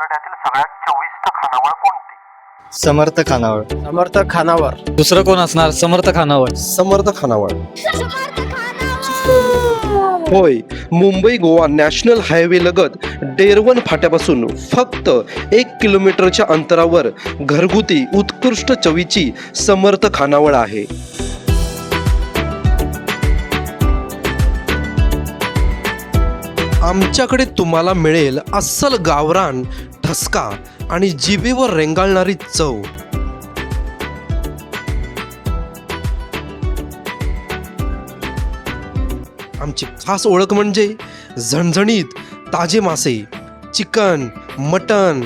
मराठवाड्यातील सगळ्यात चविष्ट खानावळ कोणती? समर्थ खानावळ. समर्थ खानावर. दुसरं कोण असणार? समर्थ खानावळ. समर्थ खानावळ. होय, मुंबई गोवा नॅशनल हायवे लगत डेरवन फाट्यापासून फक्त 1 किलोमीटरच्या अंतरावर घरगुती उत्कृष्ट चवीची समर्थ खानावळ आहे. आमच्याकडे तुम्हाला मिळेल अस्सल गावरान ठसका आणि जिभेवर रेंगाळणारी चव. आमची खास ओळख म्हणजे झणझणीत ताजे मासे, चिकन, मटण,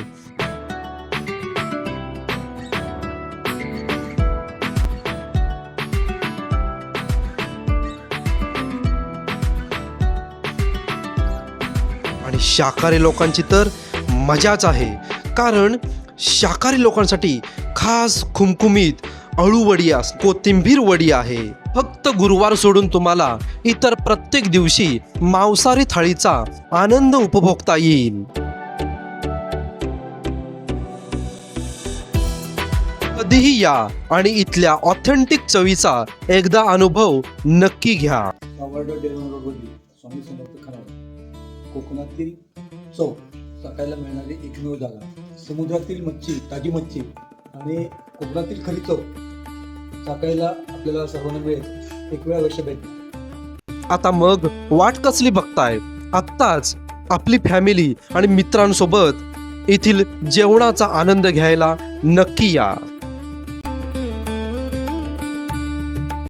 आणि शाकाहारी लोकांची तर मजाच आहे, कारण शाकाहारी लोकांसाठी खास खुमखुमीत अळूवडी, कोथिंबीर वडी आहे. फक्त गुरुवार सोडून तुम्हाला इतर प्रत्येक दिवशी मांसाहारी थाळीचा आनंद उपभोगता येईल. कधीही या आणि इथल्या ऑथेंटिक चवीचा एकदा अनुभव नक्की घ्या. स्वामी समर्थ खानावळ. कोकणातील चव चाखायला मिळणारी एकमेव जागा. समुद्रातील मच्छी, ताजी मच्छी आणि कोकणातील खरी चव चाखायला आपल्याला सर्वांना मिळेल. एक वेळा अवश्य भेट. आता मग वाट कसली बघताय? आत्ताच आपली फॅमिली आणि मित्रांसोबत येथील जेवणाचा आनंद घ्यायला नक्की या.